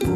大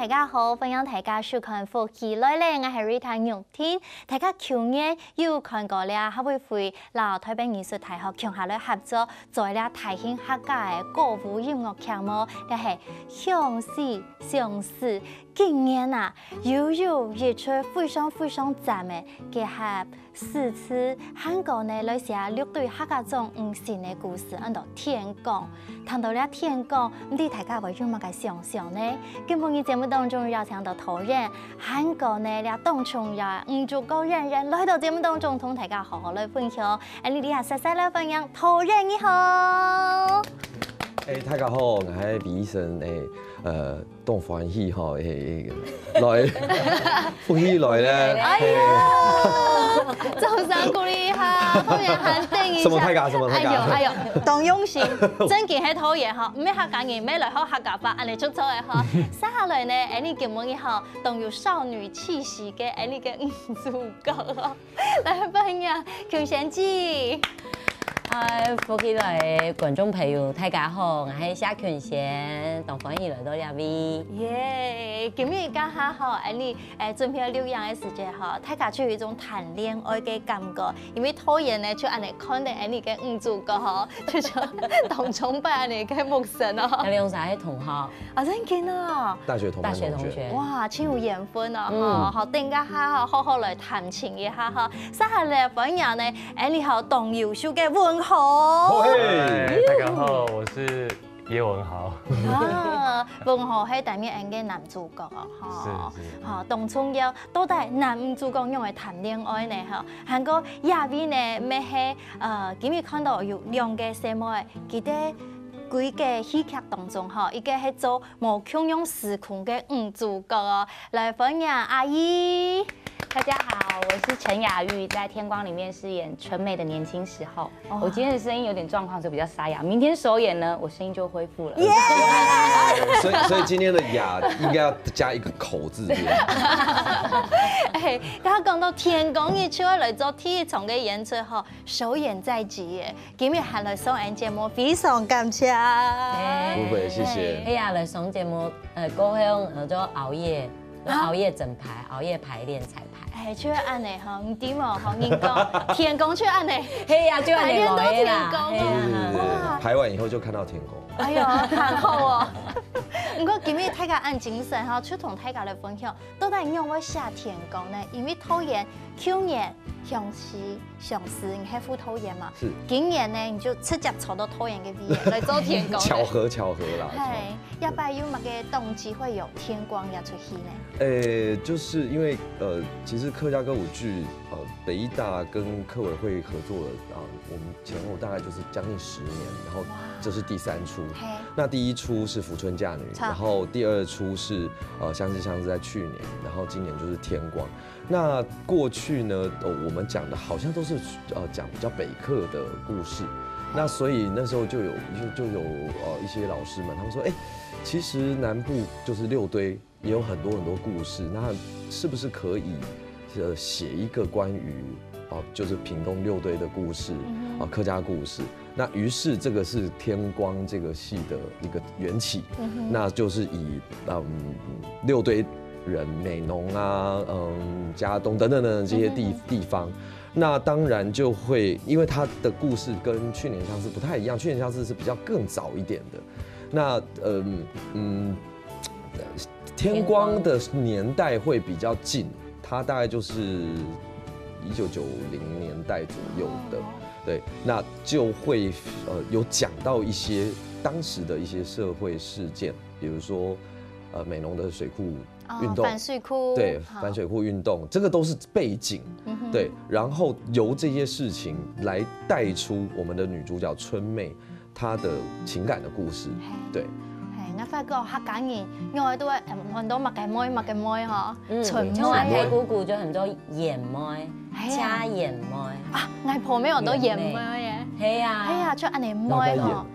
家好，欢迎大家收看《福氣來咧》，我係 Rita 玉天。大家去年有看過了，合會會老台北藝術大學強下來合作做了大型客家嘅歌舞音樂劇目，就係相思相思。今年啊，又有一出非常讚嘅結合四次韓國呢來寫6對客家種新嘅故事，按到天光。談到了天光，唔知大家會有乜嘅想象呢？今本嘅節目當中邀請到陶人，韓國呢了當中呀主角人來到節目當中，同大家好好來分享。你哋係細細來分享，陶人你好。大家好，我係李醫生當歡喜吼來歡喜來咧。哎呀，掌聲鼓勵一下，陶人肯定一下。什麼大家？什麼大家？哎呦，當用心，真件係陶人嗬，唔係客家人，唔係來學客家話，安尼出錯嘅嗬。接下來呢，你節目以後，當有少女氣息嘅你嘅主角哦，來分享求仙記。福氣來嘅觀眾朋友，大家好，我係夏權賢，當歡喜來到呢位。耶，今日家下嗬，你準備了6樣嘅時間嗬，大家就有一種談戀愛嘅感覺，因為陶人呢就安尼看到你嘅主角嗬，就像當崇拜你嘅牧神哦。你用啥係同學？啊，真見啊！大學同學。哇，超有緣分啊！嗬，等家下好好來談情一下嗬。接下來分享呢，你好當優秀嘅文豪。大家好，我是葉文豪。文豪係代表人嘅男主角哦，是。嚇，當中有到底男主角用嚟談戀愛呢？嚇，韓國入邊呢咩係今日看到有兩個節目嘅，記得幾個戲劇當中嚇，一個係做無共用時空嘅主角哦，來分享阿姨。大家好，我是陳雅玉，在《天光》裡面飾演春妹的年輕時候。我今天的聲音有點狀況，所以比較沙啞。明天首演呢，我聲音就恢復了。所以今天的雅應該要加一個口字邊。剛剛講到天光一出嚟做第一場嘅演出後，首演在即嘅，今日係來上節目，非常感謝。不會，謝謝。哎呀，來上節目，過向就熬夜整排，熬夜排練彩排。出按呢嗬，唔點喎，嗬，應該天公出按呢，係呀，就按你到天啦。公哇！排完以後就看到天公。哎呀，很好哦。不過今日大家按精神哈，出同大家來分享，到底讓我寫天公呢？因為陶人去年相思，你係副陶人嘛？是。今年呢，你就直接找到陶人嘅 V 來做天公。巧合啦。係，要不然有乜嘅動機會有天光要出戲呢？就是因為其實客家歌舞劇北藝大跟客委會合作了我們前後大概就是將近10年，然後這是第3出。那第1出是《扶春嫁女》，然後第2出是相思相思在去年，然後今年就是天光。那過去呢，我們講的好像都是講比較北客的故事，那所以那時候就有一些老師們，他們說，其實南部就是6堆也有很多故事，那是不是可以寫一個關於就是屏東6堆的故事客家故事？那於是這個是天光這個戲的一個緣起，那就是以6堆人美濃啊，嘉東等等這些地方，那當然就會因為它的故事跟去年相思不太一樣，去年相思是比較更早一點的，那天光的年代會比較近，它大概就是1990年代左右的，對，那就會有講到一些當時的一些社會事件，比如說美濃的水庫運動，反水庫，對，反水庫運動，這個都是背景，對，然後由這些事情來帶出我們的女主角春妹她的情感的故事，對。我发觉客家人用的都係很多麥嘅妹吼，純像我妹太姑姑就很多眼妹，掐眼妹啊，外婆妹好多眼妹嘅，係啊，係啊，就安尼妹吼，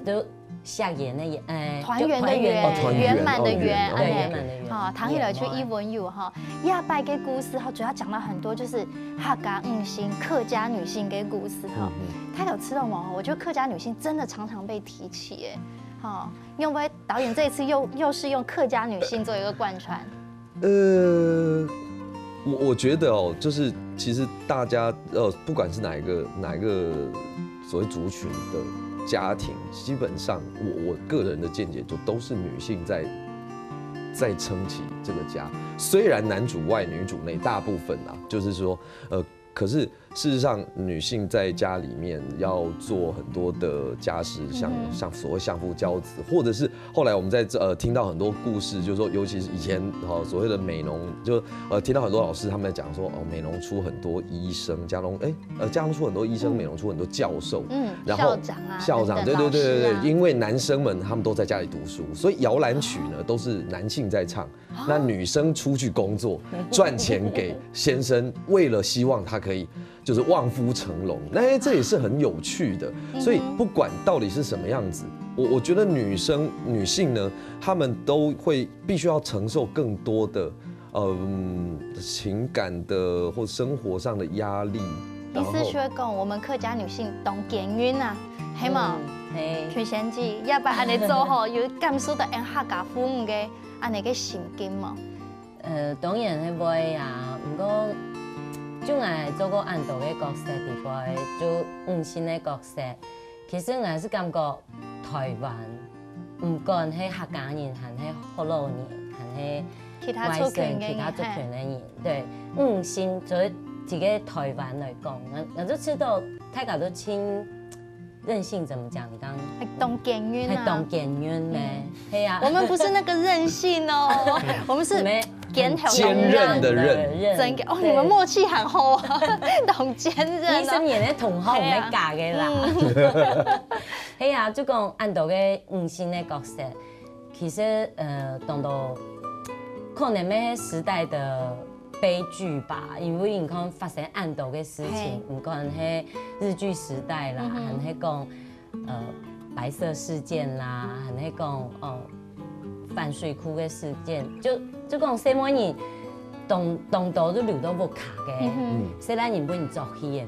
都下眼的眼，團圓的圓，圓滿的圓，對，圓滿的圓。哈，唐起來去一文有哈，亞伯嘅故事哈，主要講了很多就是客家女性、客家女性嘅故事哈。他有吃到嗎？我覺得客家女性真的常常被提起，哎，好，因為導演這一次又是用客家女性做一個貫穿。我覺得哦，就是其實大家不管是哪一個所謂族群的家庭，基本上我個人的見解就都是女性在撐起這個家，雖然男主外女主內，大部分啊，就是說可是事實上，女性在家裡面要做很多的家事，像所謂相夫教子，或者是後來我們在聽到很多故事，就是說，尤其是以前所謂的美濃，就聽到很多老師他們在講說，美濃出很多醫生，嘉農出很多醫生，美濃出很多教授，然後校長，對，因為男生們他們都在家裡讀書，所以搖籃曲呢都是男性在唱，那女生出去工作賺錢給先生，為了希望他可以就是望夫成龍，那這也是很有趣的。所以不管到底是什麼樣子，我覺得女性呢，她們都會必須要承受更多的情感的或生活上的壓力。意思是講我們客家女性懂檢孕啊，係嘛？全先記，要不然你做好有感受到客家父母嘅安尼嘅心境嘛？當然係會啊，不過。就我做過安導嘅角色，地位做新嘅角色，其實我是感覺台灣唔管係客家人，還係福佬人，還係其他族群嘅人，對，新在自己台灣來講，我就知道大家都親任性，怎麼講？你剛係懂檢孕啊？係懂檢孕咩？係啊，我們不是那個任性哦，我們是。堅韌的韌，真嘅哦！你們默契很好啊，懂堅韌。醫生演嘅同學唔係假嘅啦。係啊，就講按到嘅新嘅角色，其實當到可能咩時代的悲劇吧，因為你看發生按到嘅事情，唔管係日據時代啦，還係講白色事件啦，還係講反水庫嘅事件，就講細妹人當到都留到木卡嘅，細仔人本人作戲嘅咩？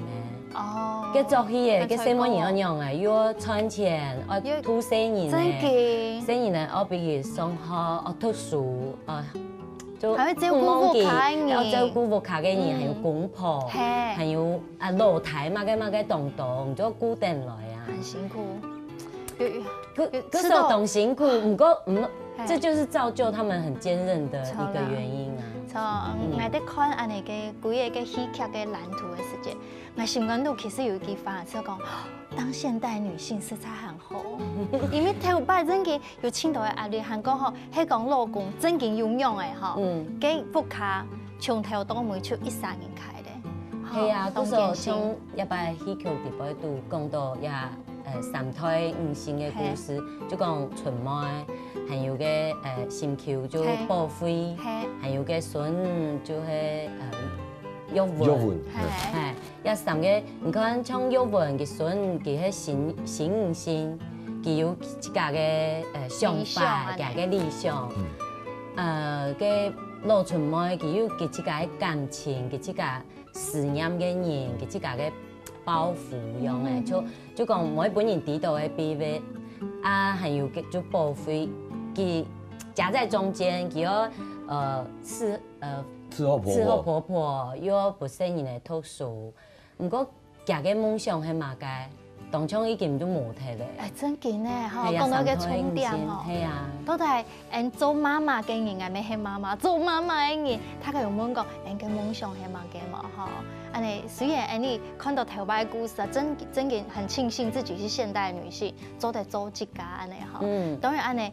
哦，嘅作戲嘅，嘅細妹人一樣嘅，要賺錢，要讀細人嘅，細人咧，我比如上學，我讀書，就還要照顧木卡嘅人，要照顧木卡嘅人，還有公婆，還有露台嘛嘅動，就固定來啊，很辛苦。嗰時候懂辛苦，這就是造就他們很堅韌的一個原因啊。錯，我哋看安尼嘅幾個嘅戲劇嘅藍圖嘅時節，我心感到其實有一句話就講，當現代女性實在很好，因為頭擺真嘅有青島嘅壓力，韓國吼係講老公真嘅有用嘅吼，嘅福卡從頭到尾就一三年開嘅。係啊，嗰時候從一擺戲劇地擺度講到也三胎新嘅故事，就講春妹。還有嘅新橋就寶貝，還有嘅孫就係玉文，係一三個，你看像玉文嘅孫，佢係新佢有自家嘅想法，自家嘅理想，嘅老春妹佢有佢自家嘅感情，佢自家思念嘅人，佢自家嘅包袱樣嘅，就講每本人睇到嘅秘密，還有嘅就寶貝。佢夾在中間，佢要伺候婆婆，又要不適應嚟讀書。不過夾嘅夢想係嘛嘅，當初已經都冇睇咧。真嘅呢，嗬，講到嘅重點哦。係啊。到底係做媽媽嘅人係咪係媽媽？做媽媽嘅人，他佢有冇講嘅夢想係嘛嘅嘛？嗬。安尼雖然你看到台灣嘅故事啊，真嘅很慶幸自己是現代女性，做得做一家安尼嗬。當然安尼，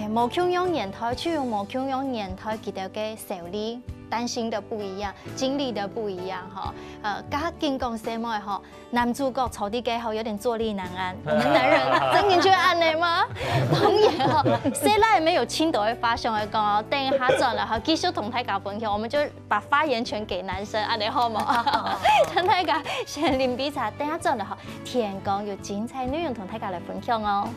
無窮用年代，只有無窮用年代佢哋嘅受理，担心的不一样，经历的不一样哈。刚进攻什么哈？男主角处理给好有点坐立难安。我们男人真的觉得安内吗？当然哈，谁来没有亲都会发生的讲，等一下转了哈，继续同大家分享，我们就把发言权给男生，安内好吗？同大家先啉杯茶，等一下转了哈，天公有精彩内容同大家来分享哦。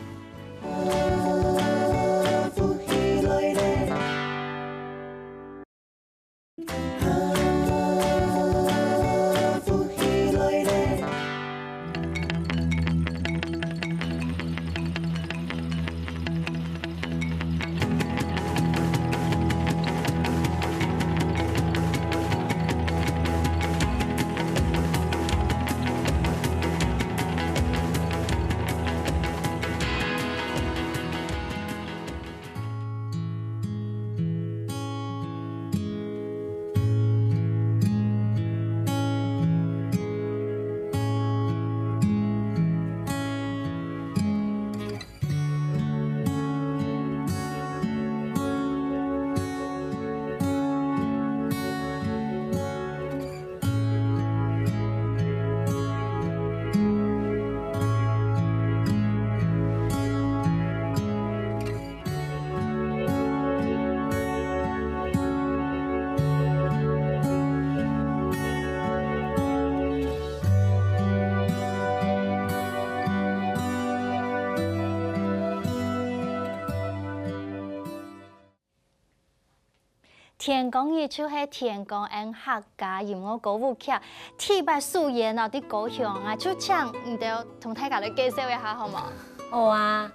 天公伊就是天公按客家音乐歌舞剧，特别素颜哦，伫高雄啊，就唱，唔得同大家来介绍一下好吗？好啊，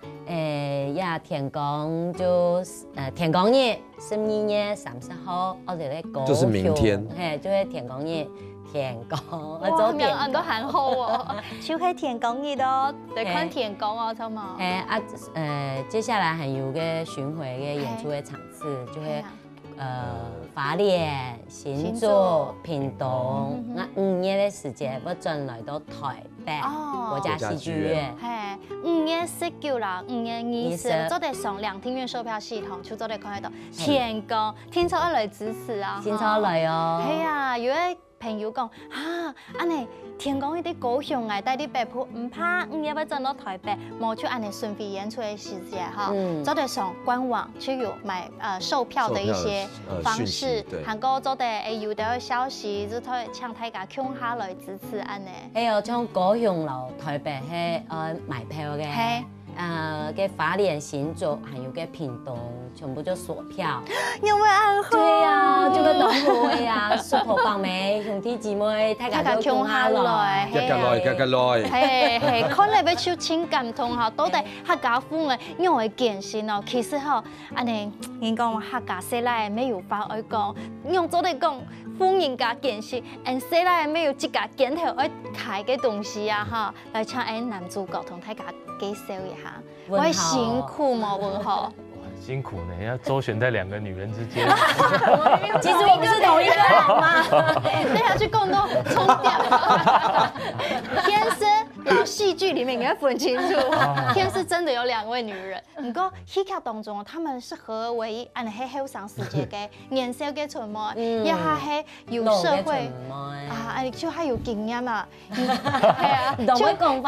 呀，天公就天公日12月30号，我哋咧高雄，就是明天，嘿，就是天公日。天公，哇，名人都很好哦，就是天公日咯，得看天公哦，好吗？接下来还有个巡回嘅演出嘅场次，就会花莲、新竹、屏东，那5月嘅时间，我转来到台北国家戏剧院。嘿，5月19啦，5月20，做得上两厅院售票系统，就做得看得到天公，天朝要来支持啊，天朝来哦。系啊，有位朋友讲啊，安尼天公迄啲高雄啊，带啲北埔，唔怕5月要转到台北，冇就安尼顺便演出的时节哈，做得上官网就有买售票的一些方式，韩国做得有的消息，就推抢大家抢下来支持安尼。还有从高雄到台北迄买票嘅。嘅花莲、新竹还有嘅屏东，全部就锁票。因为安好。对呀，这个都好呀，叔婆伯妹、兄弟姊妹，大家都抢下来，加来。係，可能要手情感通吼，到底客家風嘅用嘅健身哦，其實吼，安尼，人講客家西來沒有法愛講，用做嚟講。歡迎家健身，西來沒有一家鏡頭愛開嘅東西啊哈，來請男主角同大家介紹一下，我辛苦嘛文豪。很辛苦呢，要周旋在2个女人之间。其实我们是同一个好吗？等下去共同冲掉。天生老戏剧里面你要分清楚，天是真的有2位女人。不过戏剧当中，他们是合而为一，按喺後生時節嘅年少嘅存在，一下係有社會啊，就係有經驗啊，係啊，就開動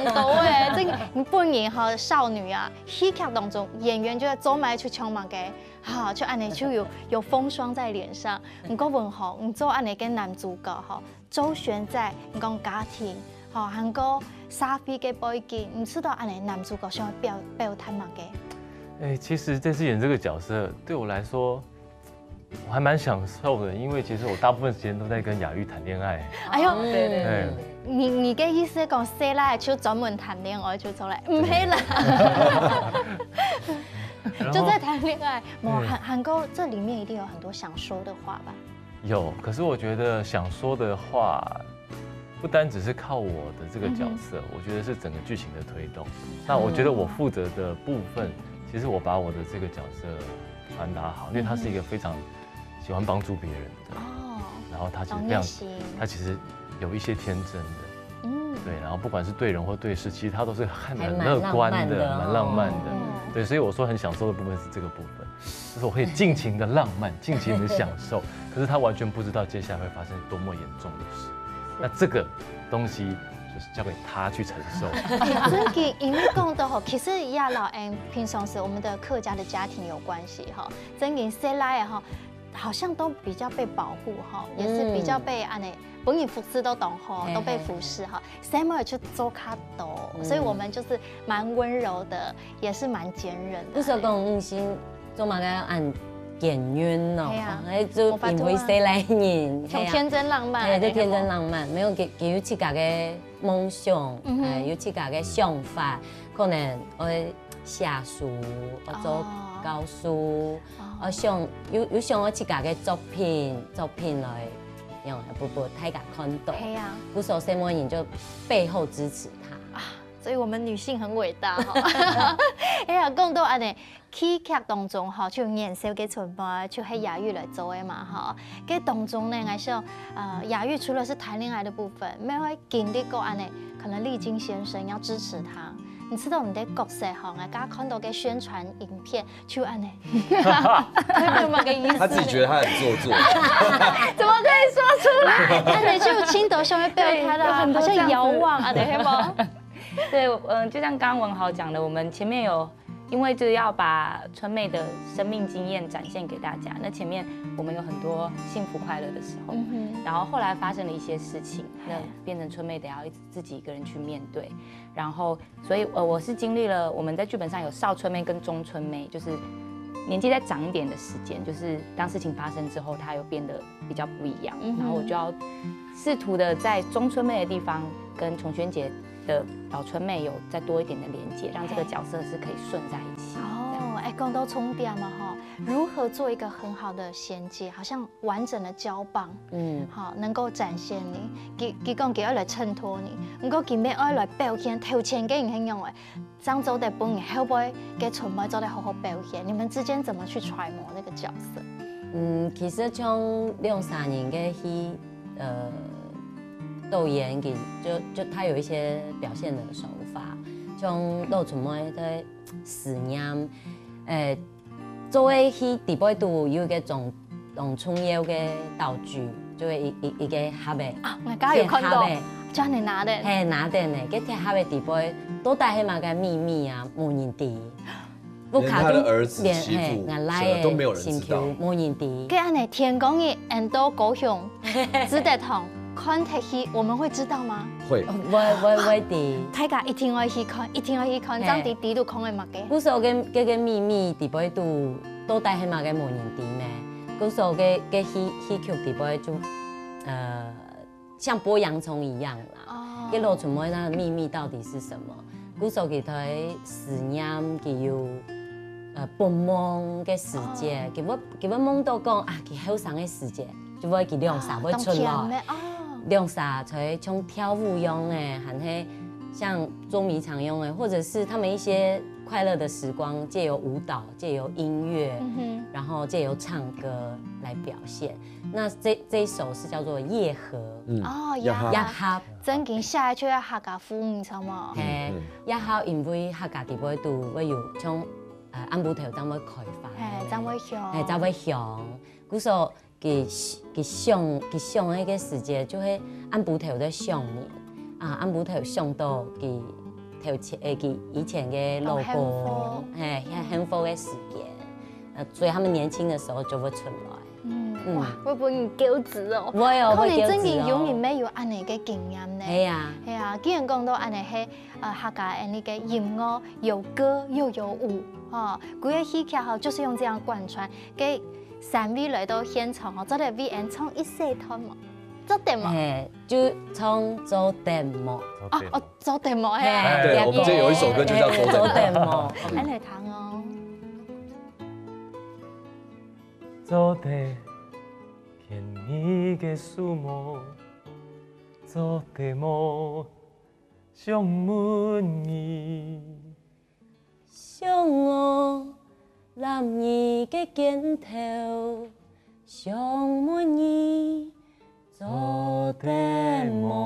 到嘅，即係本人和少女啊，戲劇當中演員就係走埋去唱嘛嘅。好，就安尼就有風霜在臉上。唔過文豪，唔做安尼嘅男主角吼，周旋在唔講家庭，吼，韓國沙飛嘅背景，唔知道安尼男主角想表態嘛嘅？其實這次演這個角色對我來說，我還蠻享受的，因為其實我大部分時間都在跟雅玉談戀愛。哎呦，對。你嘅意思講西來就專門談戀愛就走來，唔係啦。就在談戀愛，韓國這裡面一定有很多想說的話吧？有，可是我覺得想說的話，不單只是靠我的這個角色，我覺得是整個劇情的推動。那我覺得我負責的部分，其實我把我的這個角色傳達好，因為他是一個非常喜歡幫助別人的，然後他其實非常，他其實有一些天真的，對，然後不管是對人或對事，其實他都是很樂觀的，蠻浪漫的。對，所以我說很享受的部分是這個部分。就是我可以尽情的浪漫，尽情的享受。可是他完全不知道接下来会发生多么严重的事。那这个东西就是交给他去承受。真给因为讲到吼，其实亚老安平常时我们的客家的家庭有关系哈，真给谁来哈，好像都比较被保护哈，也是比较被安内。本人服侍都懂吼，都被服侍哈。Samuel 去做卡多，所以我们就是蛮温柔的，也是蛮坚韧的。不是讲唔行，做嘛个按简约哦，哎就因为谁来人，从天真浪漫，哎，就天真浪漫，没有给有自家嘅梦想，哎，有自家嘅想法，可能我写书，我做教书，我想有想我自家嘅作品来。大家看到，不少什么人就背后支持他啊，所以我们女性很伟大哈。哎呀，讲到安尼戏剧当中哈，就年少嘅存播，就系雅玉来做的嘛哈。嘅当中呢，还是雅玉除了是谈恋爱的部分，没有经历过安尼，可能历经先生要支持他。你知道我们的角色哈，我刚看到嘅宣传影片，就安尼，他自己觉得他很做作，怎么可以说出来？安尼就青岛上面被他的好像遥望啊，对吗？对，就像刚刚文豪讲的，我们前面有。因为就是要把春妹的生命经验展现给大家，那前面我们有很多幸福快乐的时候，然后后来发生了一些事情，那变成春妹得要自己一个人去面对，然后所以我是经历了我们在剧本上有少春妹跟中春妹，就是年纪再长一点的时间，就是当事情发生之后，她又变得比较不一样，然后我就要试图的在中春妹的地方跟琼轩姐的老春妹有再多一点的连接，让这个角色是可以顺在一起。哦，哎，讲到重点嘛哈，如何做一个很好的衔接，好像完整的交棒，好能够展现你，佢讲佢要来衬托你，不过佢咩要来表现，头前嘅人形容诶，张周的本人会不会给春妹做得好好表现？你们之间怎么去揣摩那个角色？其实从2-3年嘅戏，导演给就他有一些表现的手法，像老春妹在思念，作为戏第八度有一个重重要的道具，就係一個盒的啊，我剛有看到，叫你拿的，嘿拿的呢，個鐵盒的底杯都帶係嘛個秘密啊，冇人知。連他的兒子媳婦都沒有人知道，冇人知。佢安尼天公嘅很多高雄，只得同。看睇戲，我們會知道嗎？會的。大家一定要去看，一定要去看，爭啲啲都講嘅乜嘅。古時候嘅秘密地杯度都帶係嘛嘅無人知咩？古時候嘅戲劇地杯就像剝洋蔥一樣啦。嘅老春妹那秘密到底是什麼？古時候佢睇思念，佢有半夢嘅世界，佢我夢到講啊，佢後生嘅世界，就會佢亮啥會出來。亮啥才像跳舞用的，还是像捉迷藏用的，或者是他们一些快乐的时光，借由舞蹈、借由音乐，然后借由唱歌来表现。那这一首是叫做《夜河》夜河，真嘅下去要客家風，你知嘛？夜河因為客家地方度會有像安布頭咁會開發，咁會響，古時佢上迄個時節，就係安布頭在上面啊，安布頭上到佢頭前佢以前嘅老公，幸福嘅時間，所以他們年輕的時候就會出來。哇，會唔會唔驕子哦？會哦，可能真嘅永遠沒有安尼嘅經驗呢。係啊，係啊，既然講到安尼係客家嘅呢個音樂，有歌又有舞，佢嘅戲劇就是用這樣貫穿嘅。3位來到現場哦，做啲 VN 唱一細段嘛，做 demo， 就唱做 demo， 做 demo 對，我們這有一首歌就叫做 demo， 來嚟聽哦。做地甜蜜嘅樹木，做 demo 上滿意，上我。男兒嘅肩頭，上滿意做demo，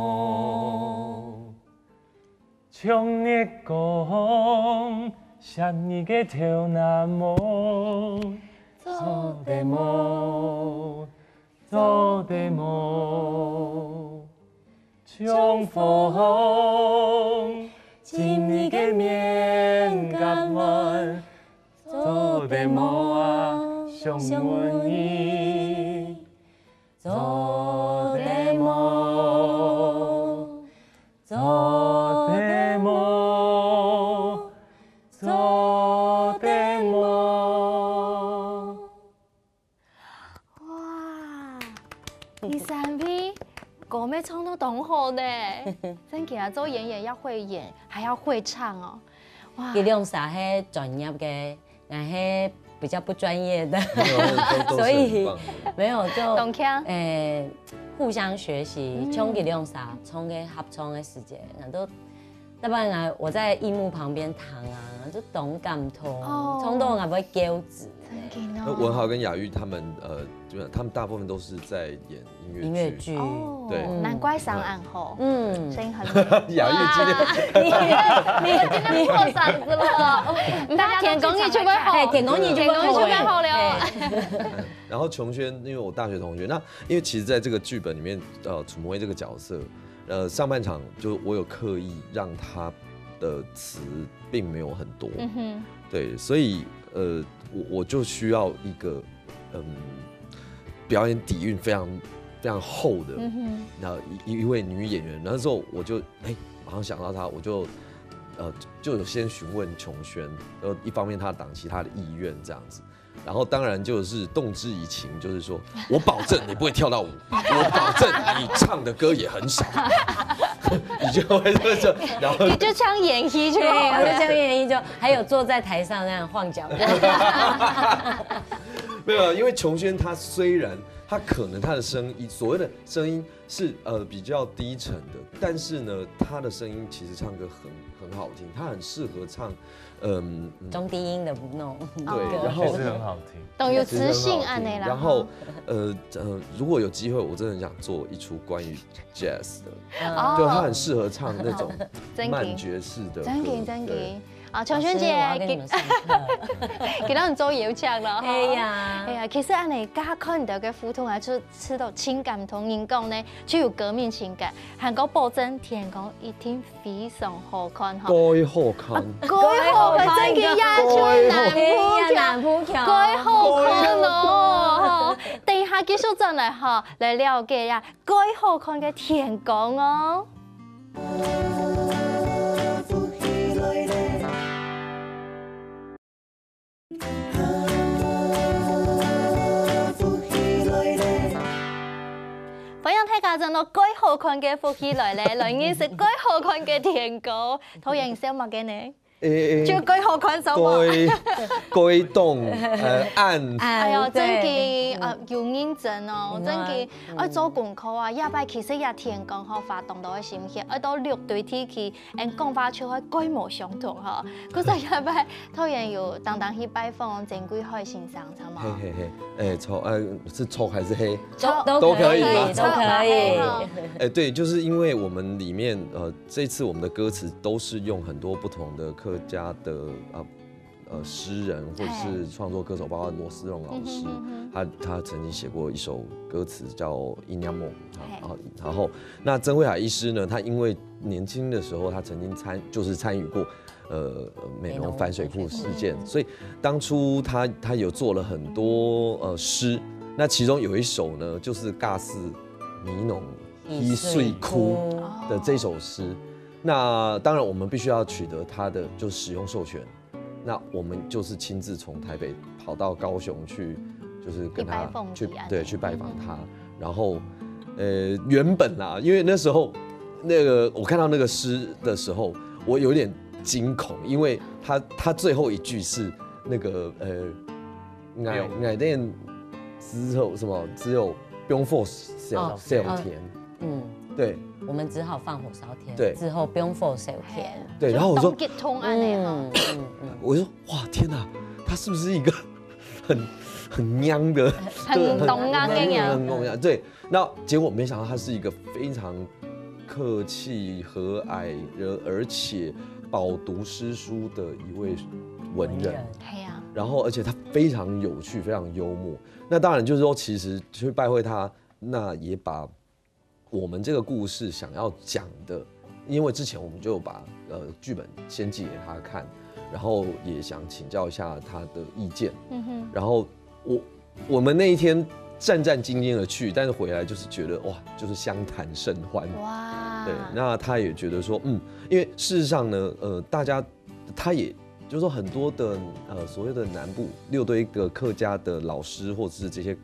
唱你講想你个跳那梦，做的梦，做的梦，像风，进你个面甲阮，做的梦啊，上愿意，做的梦，做的梦，做的梦。哇，第三批歌妹唱得懂好呢，真给他做演员要会演，还要会唱哦。哇，伊亮啥是专业的，俺是比较不专业的，所以没有就懂腔互相学习，唱给亮啥，唱给合唱的时间，俺都。要不然我在荧幕旁边躺啊，就懂感通，冲动俺不会丢子。文豪跟雅玉他们基本上他们大部分都是在演音乐剧。哦，对，难怪上岸后，声音很美。雅玉今天你破嗓子了，田公益就会好，田公益就会好了。然后琼轩，因为我大学同学，那因为其实在这个剧本里面，楚魔威这个角色。上半场就我有刻意让他的词并没有很多，对，所以我就需要一个表演底蕴非常厚的，然后一位女演员，那时候我就马上想到她，我就有先询问琼轩，一方面她档期她的意愿这样子。然后当然就是动之以情，就是说我保证你不会跳到舞，我保证你唱的歌也很少，你就会就然后你就唱演戏去，我就唱演戏就还有坐在台上那样晃脚。没有，因为琼轩他虽然他可能他的声音所谓的声音是比较低沉的，但是呢他的声音其实唱歌很好听，他很适合唱。中低音的那种，对，然后其实很好听，懂有磁性啊那啦。然后如果有机会，我真的很想做一出关于 jazz 的，就他很适合唱那种慢爵士的歌。真给。啊，琼轩姐，给到你做摇唱了哈。哎呀，其實安尼家看到嘅互動啊，就吃到情感同人講呢，就有革命情感。韓國保證天公一定非常好看哈。該好看，該好看，真嘅亞洲南浦橋，該好看哦。等一下繼續再來哈，來了解呀，該好看嘅天公哦。歡迎大家進到該好看嘅福氣來咧，來認識該好看嘅天公，討厭小麥嘅呢？就該好看什麼？該動暗。哎呀，真嘅要認真哦，真嘅愛做功課啊，也擺其實也天公吼發動到嘅心血，愛到6對天氣，講法出去規模相同吼，嗰陣也擺討厭有當去拜訪鄭貴海先生，係嘛？嘿，抽是抽還是黑？都可以，都可以。对，就是因為我們裡面這次我們的歌詞都是用很多不同的客家的詩人或者是創作歌手，包括羅思榮老師，他曾經寫過一首歌詞叫《陰陽夢》，然後那曾慧海醫師呢，他因為年輕的時候他曾經參與過美濃反水庫事件，所以當初他有做了很多詩，那其中有一首呢就是尬似美濃一水窟的這首詩。那當然，我們必須要取得他的就使用授權。那我們就是親自從台北跑到高雄去，就是跟他去拜訪他。然後，原本啦，因為那時候那個我看到那個詩的時候，我有點驚恐，因為他最後一句是那個愛念之後什麼只有不用 force 小甜。对，我们只好放火燒天，对，之後不用火燒天，对，然後我說，我就說哇天哪，他是不是一個很娘的，很懂啊，很懂啊，对，那結果沒想到他是一個非常客氣和藹，而且飽讀詩書的一位文人，嘿呀，然后而且他非常有趣，非常幽默。那当然就是说，其实去拜会他，那也把我们这个故事想要讲的，因为之前我们就把剧本先寄给他看，然后也想请教一下他的意见。然后我们那一天战兢兢的去，但是回来就是觉得哇，就是相谈甚欢。哇，对，那他也觉得说，因为事实上呢，大家他也就是说很多的所谓的南部6堆的客家的老师或者是这些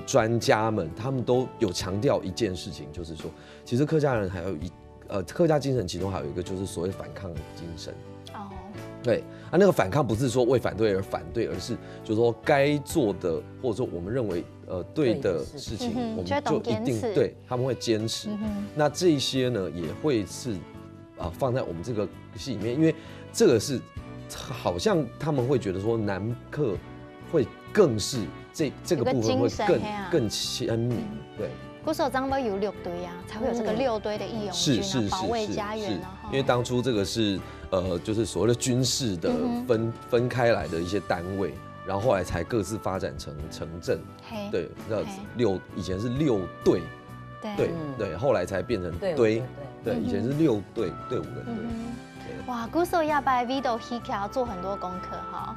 专家们，他们都有强调一件事情，就是说，其实客家人还有客家精神，其中还有一个就是所谓反抗精神。哦，对，那个反抗不是说为反对而反对，而是就是说该做的或者说我们认为对的事情，我们就一定对，他们会坚持。那这一些呢，也会是放在我们这个戏里面，因为这个是好像他们会觉得说南客会更是这个部分会更亲密，对。鼓手张都有6堆啊，才会有这个6堆的义勇军保卫家园啊。因为当初这个是就是所谓的军事的分开来的一些单位，然后后来才各自发展成城镇。对，以前是6队，对，后来才变成堆。对，以前是6队队伍的队。哇，鼓手要把 video 起来做很多功课哈，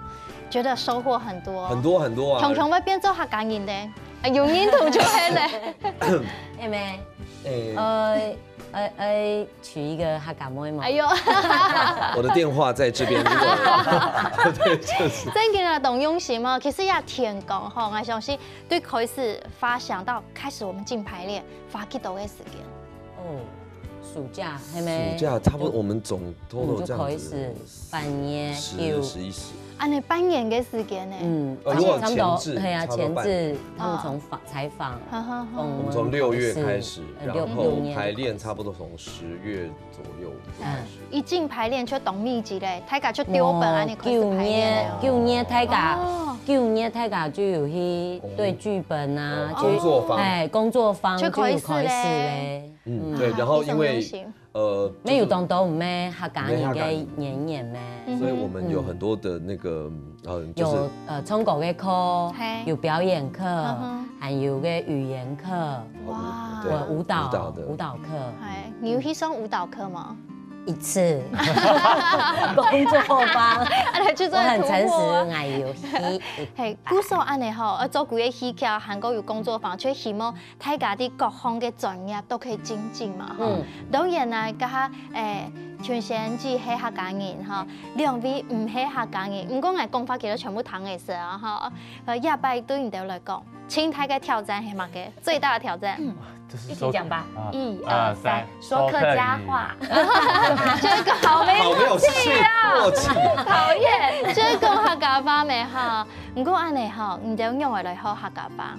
觉得收获很多。很多啊。常会变做客家人的。有印图就黑嘞，妹妹，娶一个客家妹嘛。哎呦，我的电话在这边。对，就是。真嘅啦，董用心嘛，其实也天讲吼，我相信对开始发想到开始我们进排练，花几多的时间？哦，暑假，系咪？暑假差不多，我们总total这样子，半年10、11。啊，你半年的时间呢？如果前置，对啊，前置他们从采访，我们从6月开始，然后排练差不多从10月左右开始。一进排练就懂秘籍嘞，大家就丢本啊，你开始排练。旧年大家就有去对剧本啊，工作坊，工作坊就开始嘞。对，然后因为没有当到唔咩客家人嘅演员咩，所以我们有很多的那个有中国嘅课，有表演课，还有嘅语言课，哇，舞蹈课。你有去上舞蹈课吗？一次，工作坊，我很诚实，我有去。係，鼓手安尼吼，做幾個戲劇，韓國有工作坊，就希望大家啲各項嘅專業都可以精進嘛。當然啦，家全先至係客家人哈，2位唔係客家人，唔過我講法其實全部唐嘅事啊哈。一拜對你哋來講，青台嘅挑戰係乜嘅？最大的挑戰？一起講吧，1、2、3，說客家話。這個好沒默契啊！討厭，這個客家話咪哈，唔過安尼哈，你哋用嚟學客家話。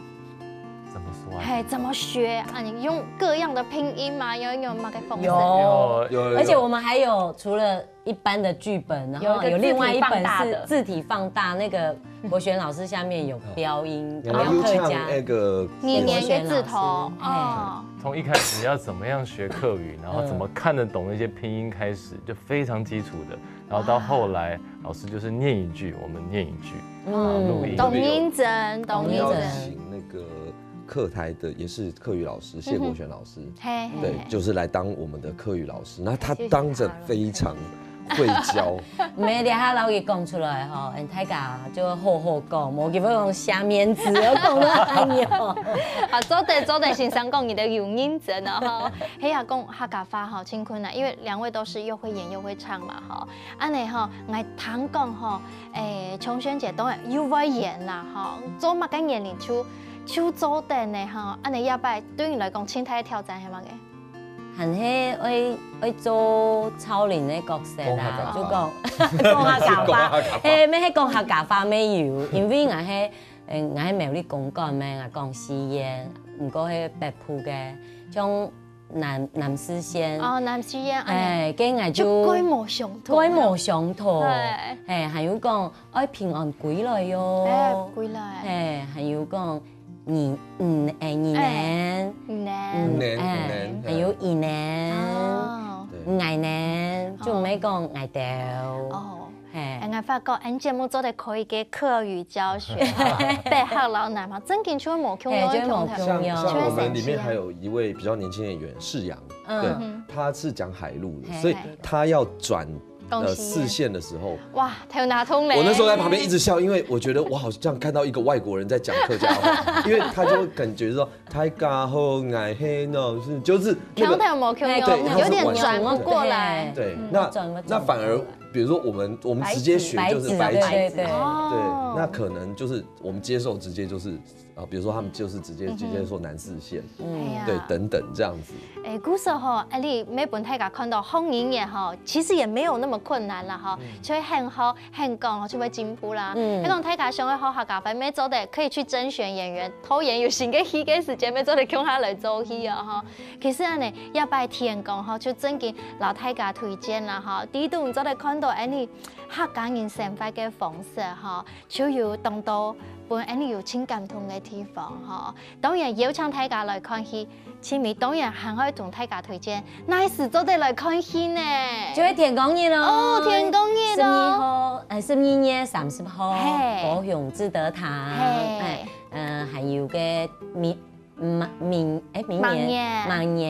怎麼說啊？嘿，怎麼學啊？你用各樣的拼音嗎？用乜嘅方式？有，而且我們還有除了一般的劇本，然後有另外一本是字體放大，那個國璇老師下面有標音，有客家那個年嘅字頭哦。從一開始要怎麼樣學客語，然後怎麼看得懂那些拼音開始，就非常基礎的。然後到後來，老師就是念一句，我們念一句，錄音。董英珍，董英珍。請那個客台的也是客語老師謝國璇老師，對，就是來當我們的客語老師。那他當着非常會教，唔係你下老嘢講出來吼，大家就好好講，冇叫佢用下面字，我講得很牛。好，做的先生講你的有認真啊哈，嘿呀講客家話好真困難，因為2位都是又會演又會唱嘛哈，安尼哈，我談講哈，瓊璇姐都係又會演啦哈，做乜嘅演練出做得呢哈，安尼要拜對你來講，青台挑戰係乜嘅？係愛做超齡的角色啦，就講客家話，咩講客家話沒有，因為我係沒有啲公幹咩，我講詩言，唔過係北部嘅，像南詩仙，南詩仙，跟我就規模相同，還有講愛平安歸來喲，歸來，還有講。2年，還有1年，捱年，就唔係講捱掉。捱我發覺俺節目做得可以嘅課語教學，白客老難嘛，真見出冇空用一空像我們裡面還有一位比較年輕的演員世陽，對，他是講海陸的，所以他要轉視線的時候，哇，頭拿通嘞！我那時候在旁邊一直笑，因為我覺得我好像看到一個外國人在講客家話，因為他就感覺說太家好愛黑呢，就是那個有點轉不過來。對，那反而。比如說我們直接學就是白紙，對，那可能就是我們接受直接就是比如說他們就是直接說南四線，對，等等這樣子。古時候你每本大家看到紅音樂哈，其實也沒有那麼困難啦哈，就會很好很講就會進步啦。你講大家想去學客家話，每做的可以去甄選演員，討演有新嘅戲嘅時間，每做的共下來做戲啊哈。其實呢，一擺天講哈，就真嘅老大家推薦啦哈，第一度做的看到你客家人生活嘅方式哈，就要當到本你有情感同嘅地方哈。當然邀請大家來看戲，前面當然還可以同大家推薦，哪時做得來看戲呢？就係天公日咯。哦，天公日咯。12月30號，高雄志德堂。還有嘅明年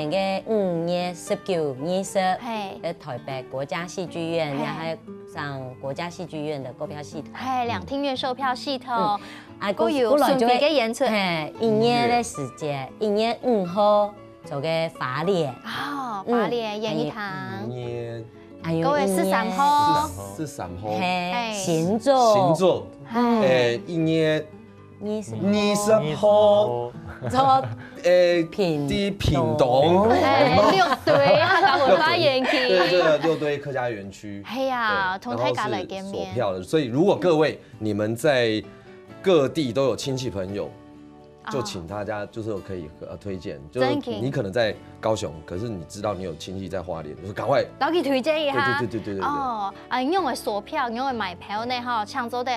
嘅5月19、20，在台北國家戲劇院，然後上國家戲劇院的購票系統，兩廳院售票系統，都有順便嘅演出。1月嘅時間，1月5號做嘅花蓮，花蓮演藝堂。9月13號，行座1月20號。做屏東6堆客家文化園區，對，這個6堆客家園區，係啊，同大家來見面。鎖票的，所以如果各位你們在各地都有親戚朋友，就請大家就是可以推薦，就是你可能在高雄，可是你知道你有親戚在花蓮，就是趕快都去推薦一下。對。哦，因為鎖票，因為買票呢，哈，搶走的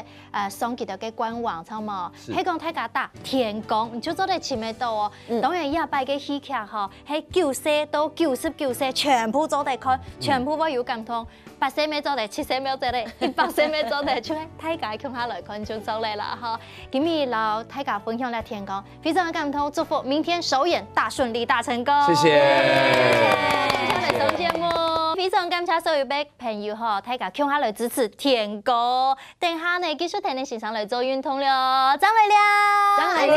上佢哋嘅官網，知冇？係講大家打天公，你就做得前面到哦。當然一擺嘅戲劇哈，係9歲到99歲全部做得看，全部我有共通。8歲未做得，7歲未做得，100歲未做得，出嚟大家共下來看就做嚟啦哈。今日老大家分享了天公，非常感動，祝福明天首演大順利大成功。謝謝。今日嚟上節目，非常感謝所有嘅朋友哈，大家共下來支持天公。等下呢繼續聽你線上嚟做運動了，張來了。